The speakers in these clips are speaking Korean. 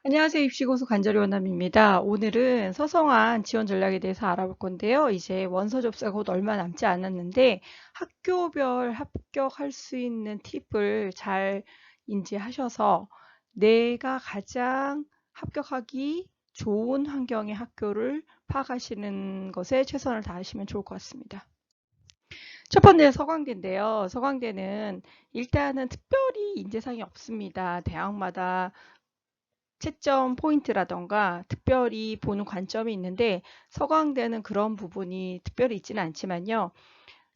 안녕하세요. 입시고수 간절히 원남입니다. 오늘은 서성한 지원 전략에 대해서 알아볼 건데요. 이제 원서 접수가 곧 얼마 남지 않았는데 학교별 합격할 수 있는 팁을 잘 인지하셔서 내가 가장 합격하기 좋은 환경의 학교를 파악하시는 것에 최선을 다하시면 좋을 것 같습니다. 첫 번째 서강대인데요. 서강대는 일단은 특별히 인재상이 없습니다. 대학마다 채점 포인트라던가 특별히 보는 관점이 있는데 서강대는 그런 부분이 특별히 있지는 않지만요.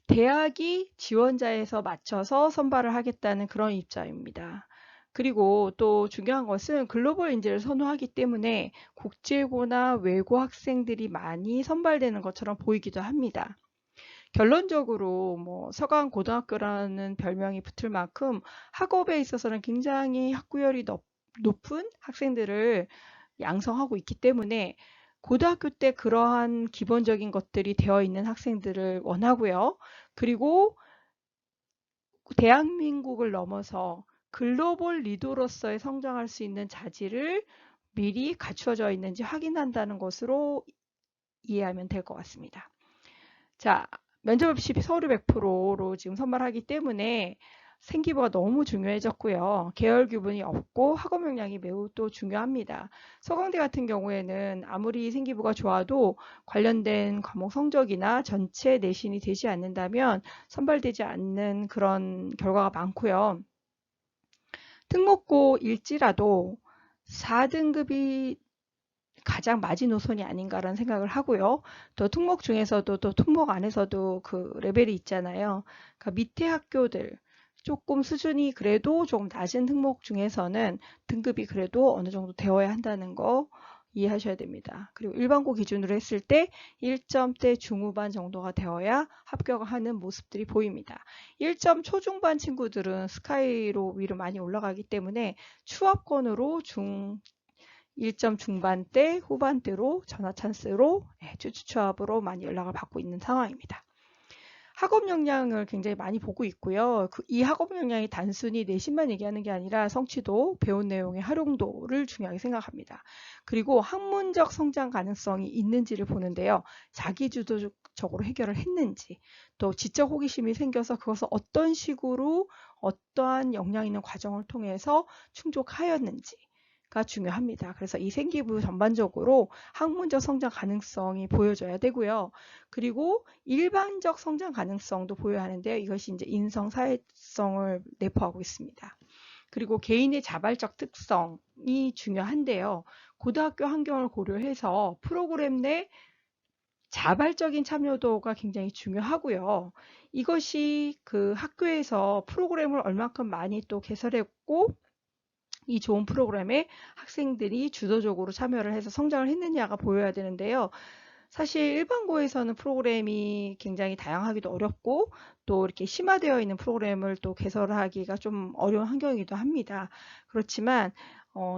대학이 지원자에서 맞춰서 선발을 하겠다는 그런 입장입니다. 그리고 또 중요한 것은 글로벌 인재를 선호하기 때문에 국제고나 외고 학생들이 많이 선발되는 것처럼 보이기도 합니다. 결론적으로 뭐 서강고등학교라는 별명이 붙을 만큼 학업에 있어서는 굉장히 학구열이 높은 학생들을 양성하고 있기 때문에 고등학교 때 그러한 기본적인 것들이 되어 있는 학생들을 원하고요. 그리고 대한민국을 넘어서 글로벌 리더로서의 성장할 수 있는 자질을 미리 갖추어져 있는지 확인한다는 것으로 이해하면 될 것 같습니다. 자, 면접 없이 서류 100%로 지금 선발하기 때문에 생기부가 너무 중요해졌고요. 계열 규분이 없고 학업 역량이 매우 또 중요합니다. 서강대 같은 경우에는 아무리 생기부가 좋아도 관련된 과목 성적이나 전체 내신이 되지 않는다면 선발되지 않는 그런 결과가 많고요. 특목고일지라도 4등급이 가장 마지노선이 아닌가라는 생각을 하고요. 또 특목 중에서도 또 특목 안에서도 그 레벨이 있잖아요. 그러니까 밑에 학교들 조금 수준이 그래도 좀 낮은 특목 중에서는 등급이 그래도 어느 정도 되어야 한다는 거 이해하셔야 됩니다. 그리고 일반고 기준으로 했을 때 1점대 중후반 정도가 되어야 합격하는 모습들이 보입니다. 1점 초중반 친구들은 스카이로 위로 많이 올라가기 때문에 추합권으로 1점 중반대, 후반대로 전화 찬스로 추추추합으로 많이 연락을 받고 있는 상황입니다. 학업 역량을 굉장히 많이 보고 있고요. 이 학업 역량이 단순히 내신만 얘기하는 게 아니라 성취도, 배운 내용의 활용도를 중요하게 생각합니다. 그리고 학문적 성장 가능성이 있는지를 보는데요. 자기주도적으로 해결을 했는지, 또 지적 호기심이 생겨서 그것을 어떤 식으로 어떠한 역량 있는 과정을 통해서 충족하였는지, 가 중요합니다. 그래서 이 생기부 전반적으로 학문적 성장 가능성이 보여져야 되고요. 그리고 일반적 성장 가능성도 보여야 하는데요. 이것이 이제 인성 사회성을 내포하고 있습니다. 그리고 개인의 자발적 특성이 중요한데요. 고등학교 환경을 고려해서 프로그램 내 자발적인 참여도가 굉장히 중요하고요. 이것이 그 학교에서 프로그램을 얼만큼 많이 또 개설했고 이 좋은 프로그램에 학생들이 주도적으로 참여를 해서 성장을 했느냐가 보여야 되는데요. 사실 일반고에서는 프로그램이 굉장히 다양하기도 어렵고 또 이렇게 심화되어 있는 프로그램을 또 개설하기가 좀 어려운 환경이기도 합니다. 그렇지만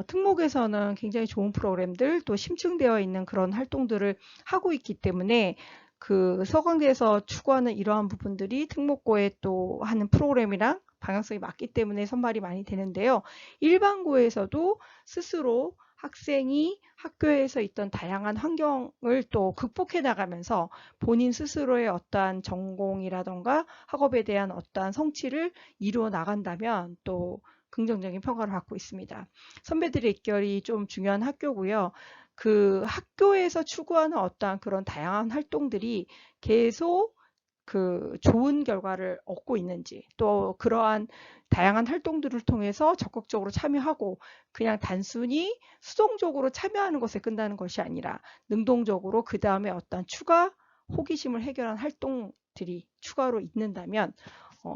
특목에서는 굉장히 좋은 프로그램들 또 심층되어 있는 그런 활동들을 하고 있기 때문에 그 서강대에서 추구하는 이러한 부분들이 특목고에 또 하는 프로그램이랑 방향성이 맞기 때문에 선발이 많이 되는데요. 일반고에서도 스스로 학생이 학교에서 있던 다양한 환경을 또 극복해 나가면서 본인 스스로의 어떠한 전공이라던가 학업에 대한 어떠한 성취를 이루어 나간다면 또 긍정적인 평가를 받고 있습니다. 선배들의 입결이 좀 중요한 학교고요. 그 학교에서 추구하는 어떠한 그런 다양한 활동들이 계속 그 좋은 결과를 얻고 있는지 또 그러한 다양한 활동들을 통해서 적극적으로 참여하고 그냥 단순히 수동적으로 참여하는 것에 끝나는 것이 아니라 능동적으로 그 다음에 어떤 추가 호기심을 해결한 활동들이 추가로 있는다면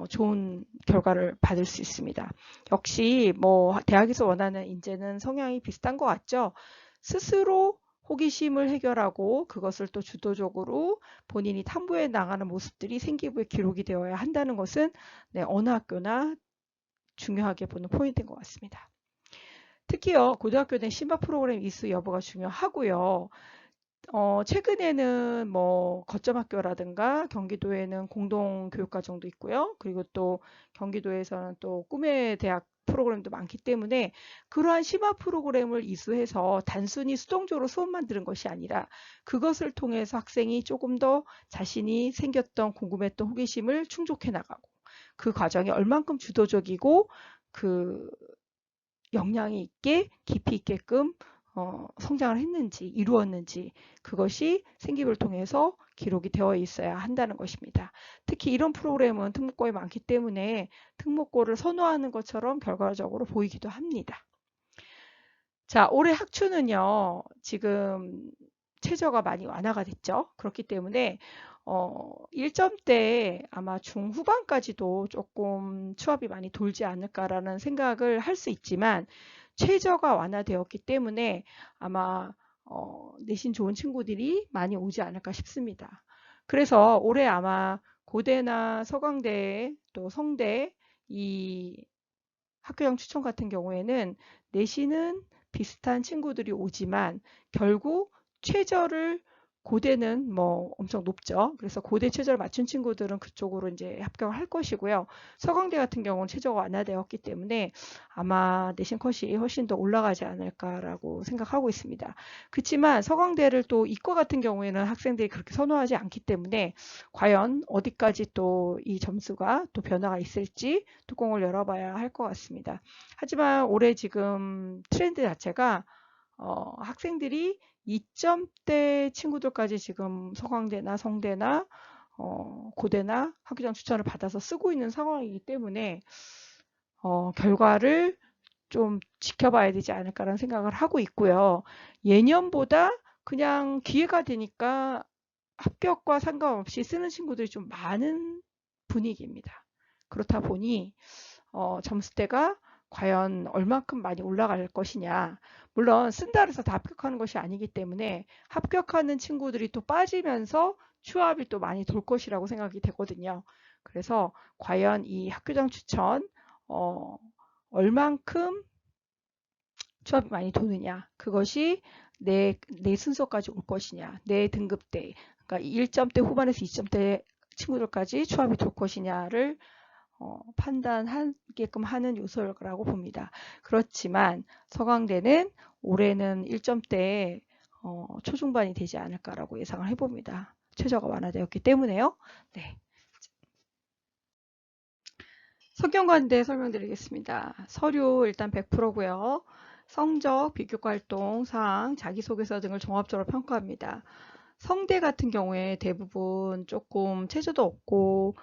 좋은 결과를 받을 수 있습니다. 역시 뭐 대학에서 원하는 인재는 성향이 비슷한 것 같죠. 스스로 호기심을 해결하고 그것을 또 주도적으로 본인이 탐구해 나가는 모습들이 생기부에 기록이 되어야 한다는 것은 어느 학교나 중요하게 보는 포인트인 것 같습니다. 특히요 고등학교 내 심화 프로그램 이수 여부가 중요하고요. 최근에는 뭐 거점학교라든가 경기도에는 공동교육과정도 있고요. 그리고 또 경기도에서는 또 꿈의 대학 프로그램도 많기 때문에 그러한 심화 프로그램을 이수해서 단순히 수동적으로 수업만 들은 것이 아니라 그것을 통해서 학생이 조금 더 자신이 생겼던 궁금했던 호기심을 충족해 나가고 그 과정이 얼만큼 주도적이고 그 역량이 있게 깊이 있게끔 성장을 했는지 이루었는지 그것이 생기부를 통해서 기록이 되어 있어야 한다는 것입니다. 특히 이런 프로그램은 특목고에 많기 때문에 특목고를 선호하는 것처럼 결과적으로 보이기도 합니다. 자, 올해 학추는요, 지금 최저가 많이 완화가 됐죠. 그렇기 때문에 1점대 아마 중후반까지도 조금 추합이 많이 돌지 않을까라는 생각을 할 수 있지만 최저가 완화되었기 때문에 아마 내신 좋은 친구들이 많이 오지 않을까 싶습니다. 그래서 올해 아마 고대나 서강대 또 성대 이 학교형 추천 같은 경우에는 내신은 비슷한 친구들이 오지만 결국 최저를 고대는 뭐 엄청 높죠. 그래서 고대 최저를 맞춘 친구들은 그쪽으로 이제 합격을 할 것이고요. 서강대 같은 경우는 최저가 완화되었기 때문에 아마 내신 컷이 훨씬 더 올라가지 않을까라고 생각하고 있습니다. 그렇지만 서강대를 또 이과 같은 경우에는 학생들이 그렇게 선호하지 않기 때문에 과연 어디까지 또 이 점수가 또 변화가 있을지 뚜껑을 열어봐야 할 것 같습니다. 하지만 올해 지금 트렌드 자체가 학생들이 2점대 친구들까지 지금 서강대나 성대나 고대나 학교장 추천을 받아서 쓰고 있는 상황이기 때문에 결과를 좀 지켜봐야 되지 않을까라는 생각을 하고 있고요. 예년보다 그냥 기회가 되니까 합격과 상관없이 쓰는 친구들이 좀 많은 분위기입니다. 그렇다 보니 점수대가 과연 얼만큼 많이 올라갈 것이냐. 물론 쓴다 해서 다 합격하는 것이 아니기 때문에 합격하는 친구들이 또 빠지면서 추합이 또 많이 돌 것이라고 생각이 되거든요. 그래서 과연 이 학교장 추천 얼만큼 추합이 많이 도느냐. 그것이 내 순서까지 올 것이냐. 내 등급대. 그러니까 1점대 후반에서 2점대 친구들까지 추합이 돌 것이냐를 판단하게끔 하는 요소라고 봅니다. 그렇지만 서강대는 올해는 1점대 초중반이 되지 않을까라고 예상을 해봅니다. 최저가 완화되었기 때문에요. 네. 석영관대 설명드리겠습니다. 서류 일단 100%고요. 성적, 비교과활동, 사항, 자기소개서 등을 종합적으로 평가합니다. 성대 같은 경우에 대부분 조금 체저도 없고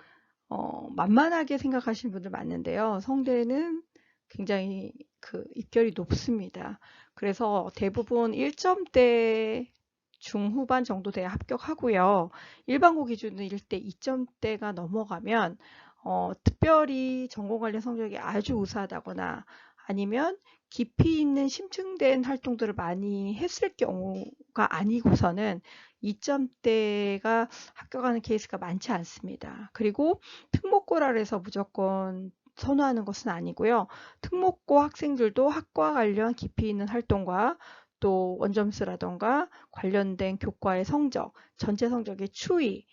만만하게 생각하시는 분들 많은데요. 성대는 굉장히 그 입결이 높습니다. 그래서 대부분 1점대 중후반 정도 돼야 합격하고요. 일반고 기준은 1대 2점대가 넘어가면 특별히 전공 관련 성적이 아주 우수하다거나 아니면 깊이 있는 심층된 활동들을 많이 했을 경우가 아니고서는 2점대가 합격하는 케이스가 많지 않습니다. 그리고 특목고라 해서 무조건 선호하는 것은 아니고요. 특목고 학생들도 학과 관련 깊이 있는 활동과 또 원점수라던가 관련된 교과의 성적, 전체 성적의 추이,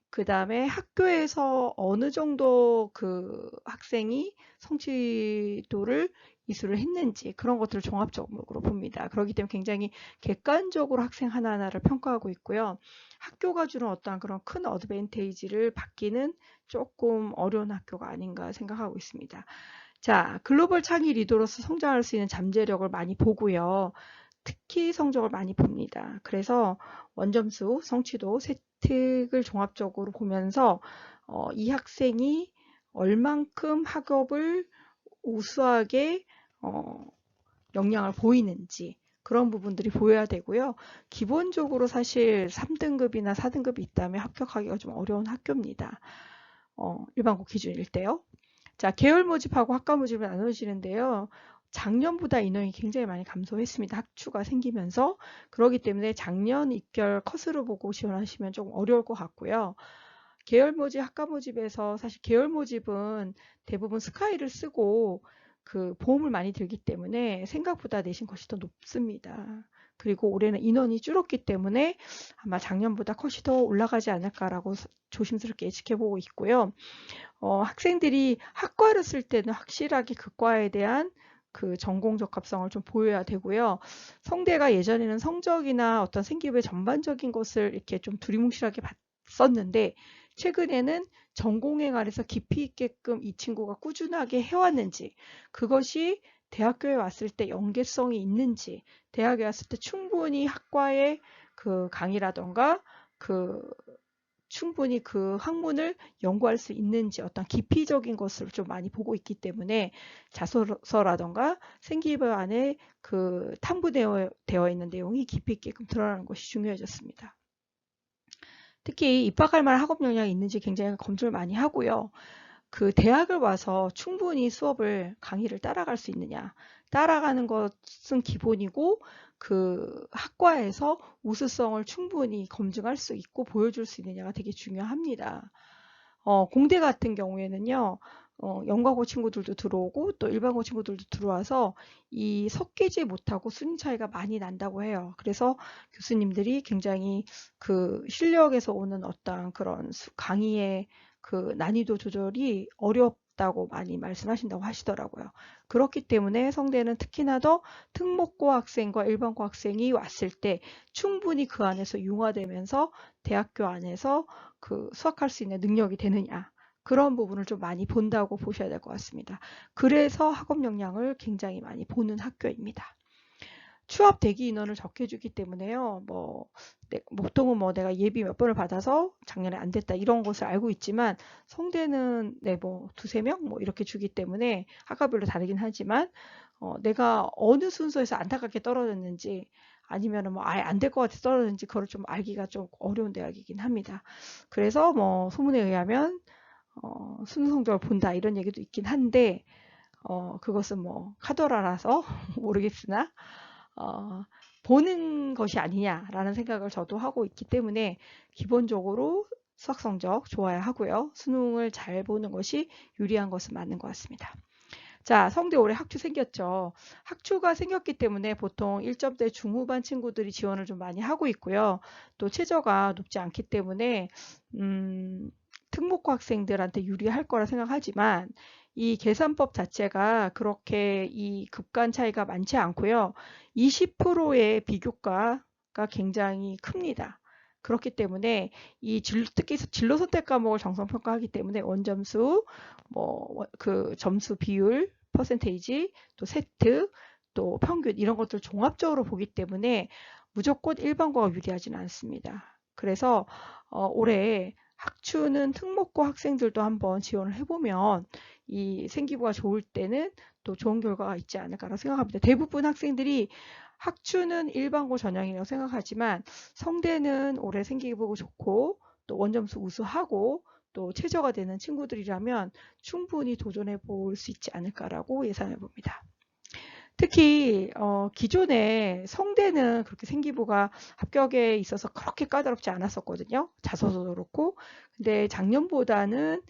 그 다음에 학교에서 어느 정도 그 학생이 성취도를 이수를 했는지 그런 것들을 종합적으로 봅니다. 그렇기 때문에 굉장히 객관적으로 학생 하나하나를 평가하고 있고요. 학교가 주는 어떠한 그런 큰 어드밴테이지를 받기는 조금 어려운 학교가 아닌가 생각하고 있습니다. 자, 글로벌 창의 리더로서 성장할 수 있는 잠재력을 많이 보고요. 특히 성적을 많이 봅니다. 그래서 원점수, 성취도, 세특을 종합적으로 보면서 이 학생이 얼만큼 학업을 우수하게 역량을 보이는지 그런 부분들이 보여야 되고요. 기본적으로 사실 3등급이나 4등급이 있다면 합격하기가 좀 어려운 학교입니다. 일반고 기준일 때요. 자, 계열 모집하고 학과 모집을 나누시는데요. 작년보다 인원이 굉장히 많이 감소했습니다. 학추가 생기면서. 그렇기 때문에 작년 입결 컷으로 보고 지원하시면 조금 어려울 것 같고요. 계열 모집, 학과 모집에서 사실 계열 모집은 대부분 스카이를 쓰고 그 보험을 많이 들기 때문에 생각보다 내신 것이 더 높습니다. 그리고 올해는 인원이 줄었기 때문에 아마 작년보다 컷이 더 올라가지 않을까라고 조심스럽게 예측해보고 있고요. 학생들이 학과를 쓸 때는 확실하게 그 과에 대한 그 전공 적합성을 좀 보여야 되고요. 성대가 예전에는 성적이나 어떤 생기부의 전반적인 것을 이렇게 좀 두리뭉실하게 봤었는데 최근에는 전공행 안에서 깊이 있게끔 이 친구가 꾸준하게 해왔는지, 그것이 대학교에 왔을 때 연계성이 있는지, 대학에 왔을 때 충분히 학과의 그 강의라던가 그 충분히 그 학문을 연구할 수 있는지, 어떤 깊이적인 것을 좀 많이 보고 있기 때문에 자소서라던가 생기부 안에 그 탐구되어 있는 내용이 깊이 있게끔 드러나는 것이 중요해졌습니다. 특히 입학할 만한 학업 역량이 있는지 굉장히 검토를 많이 하고요. 그 대학을 와서 충분히 수업을 강의를 따라갈 수 있느냐, 따라가는 것은 기본이고 그 학과에서 우수성을 충분히 검증할 수 있고 보여줄 수 있느냐가 되게 중요합니다. 공대 같은 경우에는요, 연과고 친구들도 들어오고 또 일반고 친구들도 들어와서 이 섞이지 못하고 순위 차이가 많이 난다고 해요. 그래서 교수님들이 굉장히 그 실력에서 오는 어떤 그런 강의의 그 난이도 조절이 어렵다고 많이 말씀하신다고 하시더라고요. 그렇기 때문에 성대는 특히나 더 특목고 학생과 일반고 학생이 왔을 때 충분히 그 안에서 융화되면서 대학교 안에서 그 수학할 수 있는 능력이 되느냐, 그런 부분을 좀 많이 본다고 보셔야 될 것 같습니다. 그래서 학업 역량을 굉장히 많이 보는 학교입니다. 추합 대기 인원을 적게 주기 때문에요. 보통은 내가 예비 몇 번을 받아서 작년에 안 됐다 이런 것을 알고 있지만 성대는 두세 명 이렇게 주기 때문에 학과별로 다르긴 하지만 내가 어느 순서에서 안타깝게 떨어졌는지 아니면 아예 안 될 것 같아서 떨어졌는지 그걸 좀 알기가 좀 어려운 대학이긴 합니다. 그래서 소문에 의하면 수능 성적을 본다 이런 얘기도 있긴 한데 그것은 카더라라서 모르겠으나 어, 보는 것이 아니냐라는 생각을 저도 하고 있기 때문에 기본적으로 수학 성적 좋아야 하고요. 수능을 잘 보는 것이 유리한 것은 맞는 것 같습니다. 자, 성대 올해 학추 생겼죠. 학추가 생겼기 때문에 보통 1점대 중후반 친구들이 지원을 좀 많이 하고 있고요. 또 최저가 높지 않기 때문에 특목고 학생들한테 유리할 거라 생각하지만 이 계산법 자체가 그렇게 이 급간 차이가 많지 않고요. 20%의 비교과가 굉장히 큽니다. 그렇기 때문에 특히 진로 선택 과목을 정성 평가하기 때문에 원점수, 그 점수 비율, 퍼센테이지, 또 세트, 또 평균 이런 것들 종합적으로 보기 때문에 무조건 일반고가 유리하지는 않습니다. 그래서 올해 학추는 특목고 학생들도 한번 지원을 해보면 이 생기부가 좋을 때는 또 좋은 결과가 있지 않을까라고 생각합니다. 대부분 학생들이 학추는 일반고 전형이라고 생각하지만 성대는 올해 생기부 좋고 또 원점수 우수하고 또 최저가 되는 친구들이라면 충분히 도전해 볼 수 있지 않을까라고 예상해 봅니다. 특히 기존에 성대는 그렇게 생기부가 합격에 있어서 그렇게 까다롭지 않았었거든요. 자소서도 그렇고. 근데 작년보다는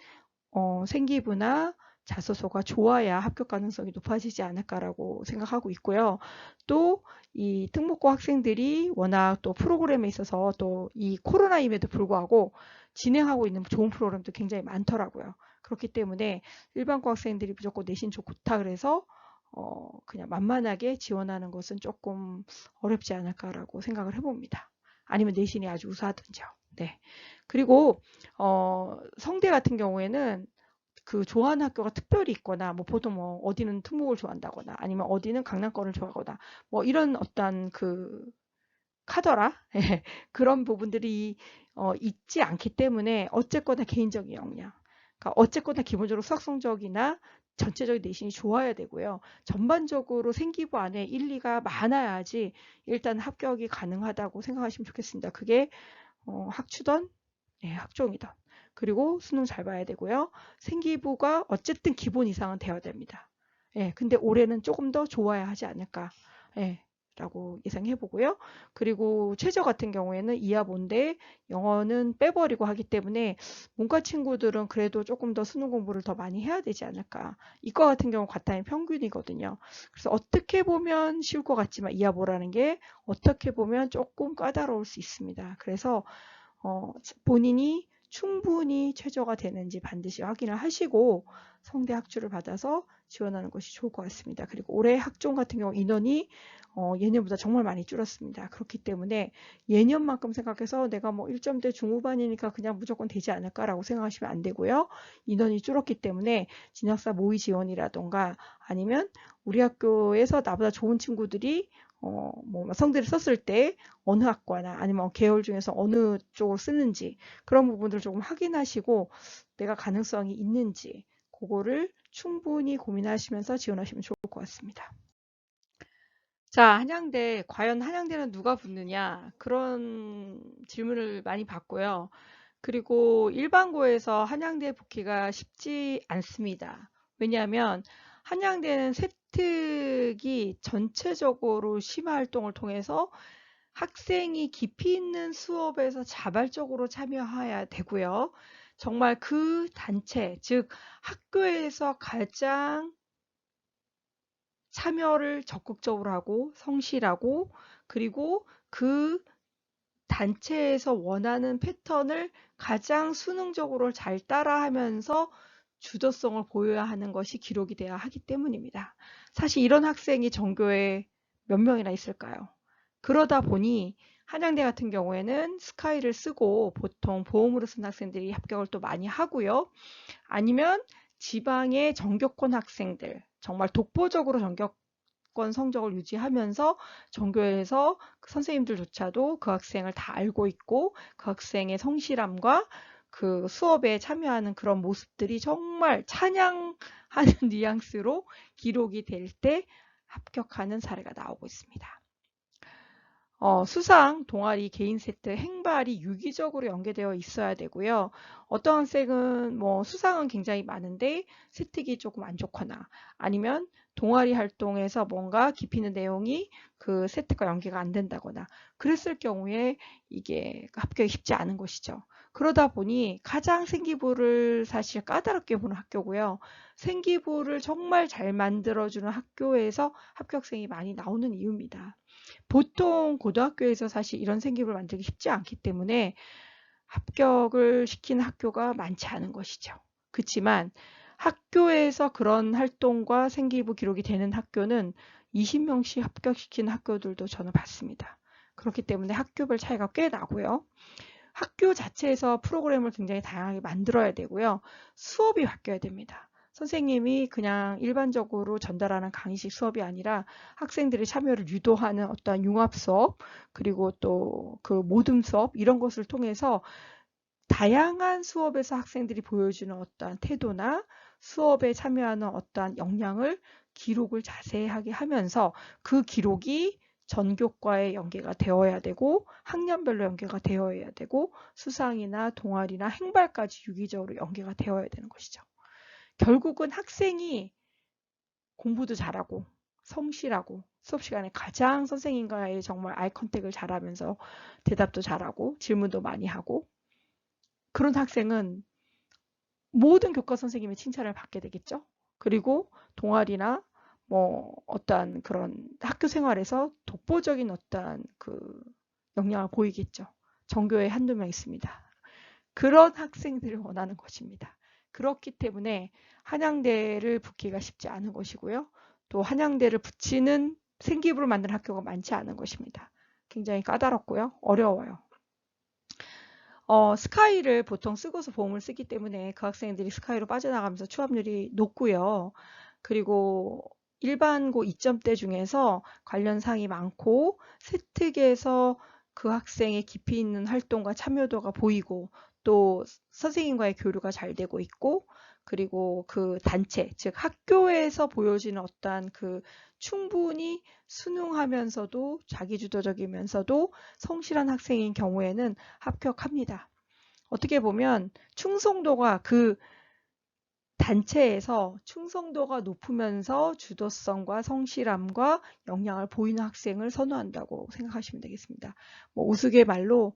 생기부나 자소서가 좋아야 합격 가능성이 높아지지 않을까라고 생각하고 있고요. 또 이 특목고 학생들이 워낙 또 프로그램에 있어서 또 이 코로나임에도 불구하고 진행하고 있는 좋은 프로그램도 굉장히 많더라고요. 그렇기 때문에 일반고 학생들이 무조건 내신 좋다 그래서 그냥 만만하게 지원하는 것은 조금 어렵지 않을까라고 생각을 해봅니다. 아니면 내신이 아주 우수하든지요. 네. 그리고 성대 같은 경우에는 그 좋아하는 학교가 특별히 있거나 보통 어디는 특목을 좋아한다거나 아니면 어디는 강남권을 좋아하거나 이런 어떤 그 카더라 그런 부분들이 있지 않기 때문에 어쨌거나 개인적인 역량, 그러니까 어쨌거나 기본적으로 수학 성적이나 전체적인 내신이 좋아야 되고요. 전반적으로 생기부 안에 1, 2가 많아야지 일단 합격이 가능하다고 생각하시면 좋겠습니다. 그게 학추던 학종이던 그리고 수능 잘 봐야 되고요. 생기부가 어쨌든 기본 이상은 되어야 됩니다. 근데 올해는 조금 더 좋아야 하지 않을까. 라고 예상해 보고요. 그리고 최저 같은 경우에는 이하 본데 영어는 빼버리고 하기 때문에 문과 친구들은 그래도 조금 더 수능 공부를 더 많이 해야 되지 않을까. 이과 같은 경우 과탐이 평균이거든요. 그래서 어떻게 보면 쉬울 것 같지만 이하 보라는 게 어떻게 보면 조금 까다로울 수 있습니다. 그래서 본인이 충분히 최저가 되는지 반드시 확인을 하시고 성대 학주를 받아서 지원하는 것이 좋을 것 같습니다. 그리고 올해 학종 같은 경우 인원이 예년보다 정말 많이 줄었습니다. 그렇기 때문에 예년만큼 생각해서 내가 뭐 1점대 중후반이니까 그냥 무조건 되지 않을까라고 생각하시면 안 되고요. 인원이 줄었기 때문에 진학사 모의 지원이라던가 아니면 우리 학교에서 나보다 좋은 친구들이 뭐 성대를 썼을 때 어느 학과나 아니면 계열 중에서 어느 쪽을 쓰는지 그런 부분들을 조금 확인하시고 내가 가능성이 있는지 그거를 충분히 고민하시면서 지원하시면 좋을 것 같습니다. 자, 한양대, 과연 한양대는 누가 붙느냐? 그런 질문을 많이 받고요. 그리고 일반고에서 한양대 붙기가 쉽지 않습니다. 왜냐하면 한양대는 세특이 전체적으로 심화 활동을 통해서 학생이 깊이 있는 수업에서 자발적으로 참여해야 되고요. 정말 그 단체, 즉 학교에서 가장 참여를 적극적으로 하고 성실하고 그리고 그 단체에서 원하는 패턴을 가장 수능적으로 잘 따라하면서 주도성을 보여야 하는 것이 기록이 돼야 하기 때문입니다. 사실 이런 학생이 전교에 몇 명이나 있을까요? 그러다 보니 한양대 같은 경우에는 스카이를 쓰고 보통 보험으로 쓴 학생들이 합격을 또 많이 하고요. 아니면 지방의 전교권 학생들, 정말 독보적으로 전교권 성적을 유지하면서 전교에서 그 선생님들조차도 그 학생을 다 알고 있고 그 학생의 성실함과 그 수업에 참여하는 그런 모습들이 정말 찬양하는 뉘앙스로 기록이 될 때 합격하는 사례가 나오고 있습니다. 수상, 동아리, 개인 세트, 행발이 유기적으로 연계되어 있어야 되고요. 어떤 학생은 뭐 수상은 굉장히 많은데 세특이 조금 안 좋거나 아니면 동아리 활동에서 뭔가 깊이 있는 내용이 그 세특과 연계가 안 된다거나 그랬을 경우에 이게 합격이 쉽지 않은 것이죠. 그러다 보니 가장 생기부를 사실 까다롭게 보는 학교고요. 생기부를 정말 잘 만들어주는 학교에서 합격생이 많이 나오는 이유입니다. 보통 고등학교에서 사실 이런 생기부를 만들기 쉽지 않기 때문에 합격을 시키는 학교가 많지 않은 것이죠. 그렇지만 학교에서 그런 활동과 생기부 기록이 되는 학교는 20명씩 합격시키는 학교들도 저는 봤습니다. 그렇기 때문에 학교별 차이가 꽤 나고요. 학교 자체에서 프로그램을 굉장히 다양하게 만들어야 되고요. 수업이 바뀌어야 됩니다. 선생님이 그냥 일반적으로 전달하는 강의식 수업이 아니라 학생들의 참여를 유도하는 어떤 융합 수업, 그리고 또 그 모듬 수업 이런 것을 통해서 다양한 수업에서 학생들이 보여주는 어떠한 태도나 수업에 참여하는 어떠한 역량을 기록을 자세하게 하면서 그 기록이 전교과에 연계가 되어야 되고 학년별로 연계가 되어야 되고 수상이나 동아리나 행발까지 유기적으로 연계가 되어야 되는 것이죠. 결국은 학생이 공부도 잘하고 성실하고 수업 시간에 가장 선생님과의 정말 아이 컨택을 잘하면서 대답도 잘하고 질문도 많이 하고 그런 학생은 모든 교과 선생님의 칭찬을 받게 되겠죠. 그리고 동아리나 뭐 어떠한 그런 학교 생활에서 독보적인 어떠한 그 역량을 보이겠죠. 전교에 한두 명 있습니다. 그런 학생들을 원하는 것입니다. 그렇기 때문에 한양대를 붙기가 쉽지 않은 것이고요. 또 한양대를 붙이는 생기부를 만드는 학교가 많지 않은 것입니다. 굉장히 까다롭고요. 어려워요. 스카이를 보통 쓰고서 보험을 쓰기 때문에 그 학생들이 스카이로 빠져나가면서 취업률이 높고요. 그리고 일반고 2점대 중에서 관련 상이 많고 세특에서 그 학생의 깊이 있는 활동과 참여도가 보이고 또 선생님과의 교류가 잘 되고 있고 그리고 그 단체 즉 학교에서 보여지는 어떠한 그 충분히 순응하면서도 자기주도적이면서도 성실한 학생인 경우에는 합격합니다. 어떻게 보면 충성도가 그 단체에서 충성도가 높으면서 주도성과 성실함과 역량을 보이는 학생을 선호한다고 생각하시면 되겠습니다. 뭐 우스갯말로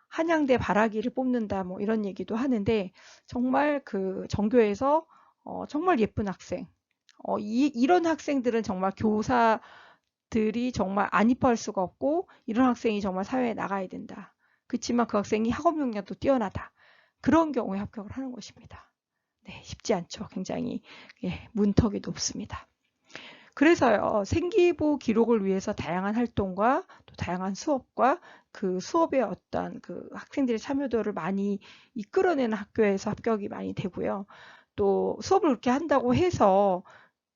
한양대 바라기를 뽑는다 뭐 이런 얘기도 하는데 정말 그 전교에서 정말 예쁜 학생 이런 학생들은 정말 교사들이 정말 안 이뻐할 수가 없고 이런 학생이 정말 사회에 나가야 된다. 그렇지만 그 학생이 학업 역량도 뛰어나다. 그런 경우에 합격을 하는 것입니다. 네, 쉽지 않죠. 굉장히 문턱이 높습니다. 그래서요, 생기부 기록을 위해서 다양한 활동과 또 다양한 수업과 그 수업의 어떤 그 학생들의 참여도를 많이 이끌어내는 학교에서 합격이 많이 되고요. 또 수업을 그렇게 한다고 해서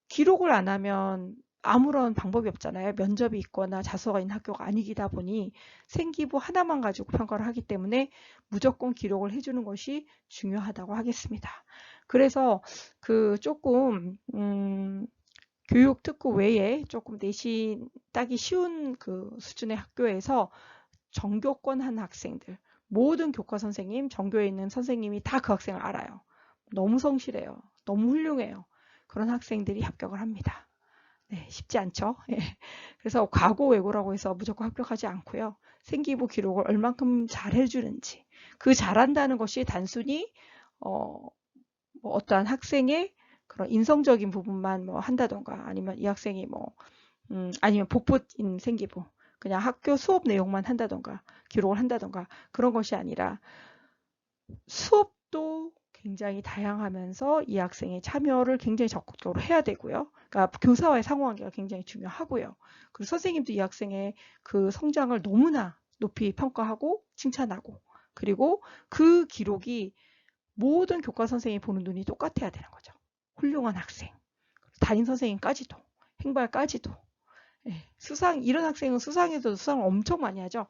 기록을 안 하면 아무런 방법이 없잖아요. 면접이 있거나 자소가 있는 학교가 아니기다 보니 생기부 하나만 가지고 평가를 하기 때문에 무조건 기록을 해주는 것이 중요하다고 하겠습니다. 그래서 그 조금 교육 특구 외에 조금 내신 따기 쉬운 그 수준의 학교에서 전교권 한 학생들, 모든 교과 선생님, 전교에 있는 선생님이 다 그 학생을 알아요. 너무 성실해요. 너무 훌륭해요. 그런 학생들이 합격을 합니다. 네, 쉽지 않죠. 예. 그래서 과고 외고라고 해서 무조건 합격하지 않고요. 생기부 기록을 얼만큼 잘 해주는지, 그 잘한다는 것이 단순히 뭐 어떠한 학생의 그런 인성적인 부분만 뭐 한다던가 아니면 이 학생이 뭐 아니면 복붙인 생기부 그냥 학교 수업 내용만 한다던가 기록을 한다던가 그런 것이 아니라 수업도 굉장히 다양하면서 이 학생의 참여를 굉장히 적극적으로 해야 되고요. 그러니까 교사와의 상호관계가 굉장히 중요하고요. 그리고 선생님도 이 학생의 그 성장을 너무나 높이 평가하고 칭찬하고 그리고 그 기록이 모든 교과 선생님이 보는 눈이 똑같아야 되는 거죠. 훌륭한 학생, 담임 선생님까지도, 행발까지도. 예, 수상 이런 학생은 수상에서도 수상을 엄청 많이 하죠.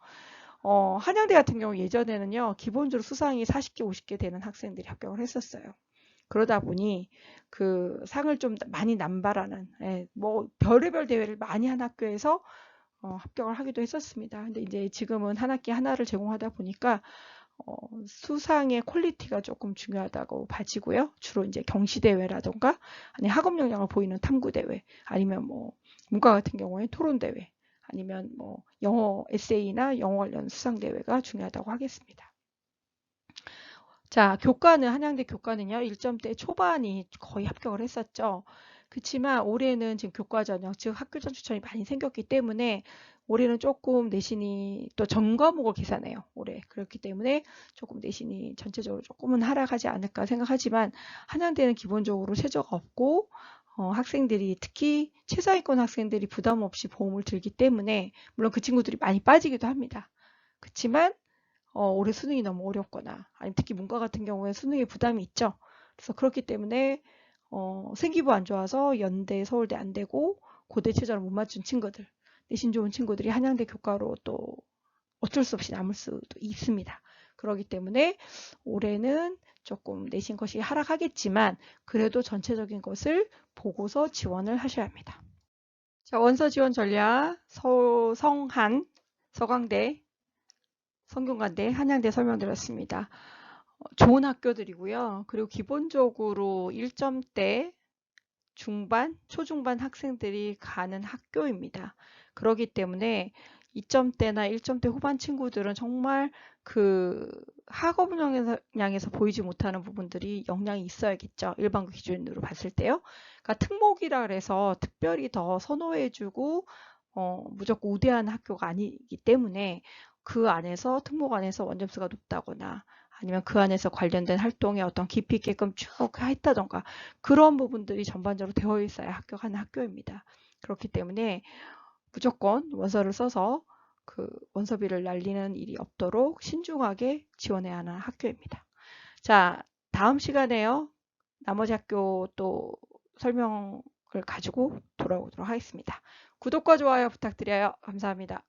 한양대 같은 경우 예전에는요. 기본적으로 수상이 40개, 50개 되는 학생들이 합격을 했었어요. 그러다 보니 그 상을 좀 많이 남발하는 뭐 별의별 대회를 많이 한 학교에서 합격을 하기도 했었습니다. 근데 이제 지금은 한 학기 하나를 제공하다 보니까 수상의 퀄리티가 조금 중요하다고 봐지고요. 주로 이제 경시대회라던가 아니 학업 역량을 보이는 탐구대회 아니면 뭐 문과 같은 경우에 토론대회 아니면 뭐 영어 에세이나 영어 관련 수상대회가 중요하다고 하겠습니다. 자, 교과는 한양대 교과는요. 1점대 초반이 거의 합격을 했었죠. 그렇지만 올해는 지금 교과 전형, 즉 학교 전 추천이 많이 생겼기 때문에 올해는 조금 내신이 또 전 과목을 계산해요. 올해. 그렇기 때문에 조금 내신이 전체적으로 조금은 하락하지 않을까 생각하지만 한양대는 기본적으로 최저가 없고 학생들이 특히 최상위권 학생들이 부담 없이 보험을 들기 때문에 물론 그 친구들이 많이 빠지기도 합니다. 그렇지만 올해 수능이 너무 어렵거나 아니면 특히 문과 같은 경우에 수능에 부담이 있죠. 그래서 그렇기 때문에 생기부 안 좋아서 연대, 서울대 안 되고 고대 최저를 못 맞춘 친구들, 내신 좋은 친구들이 한양대 교과로 또 어쩔 수 없이 남을 수도 있습니다. 그렇기 때문에 올해는 조금 내신 것이 하락하겠지만 그래도 전체적인 것을 보고서 지원을 하셔야 합니다. 자, 원서 지원 전략 성한, 서강대, 성균관대, 한양대 설명드렸습니다. 좋은 학교들이고요. 그리고 기본적으로 1점대 중반, 초중반 학생들이 가는 학교입니다. 그렇기 때문에 2점대나 1점대 후반 친구들은 정말 그 학업 역량에서 보이지 못하는 부분들이 역량이 있어야겠죠. 일반고 기준으로 봤을 때요. 그러니까 특목이라 그래서 특별히 더 선호해주고 무조건 우대한 학교가 아니기 때문에 그 안에서 특목 안에서 원점수가 높다거나 아니면 그 안에서 관련된 활동에 어떤 깊이 있게끔 쭉 했다던가 그런 부분들이 전반적으로 되어 있어야 합격하는 학교입니다. 그렇기 때문에 무조건 원서를 써서 그 원서비를 날리는 일이 없도록 신중하게 지원해야 하는 학교입니다. 자, 다음 시간에요. 나머지 학교 또 설명을 가지고 돌아오도록 하겠습니다. 구독과 좋아요 부탁드려요. 감사합니다.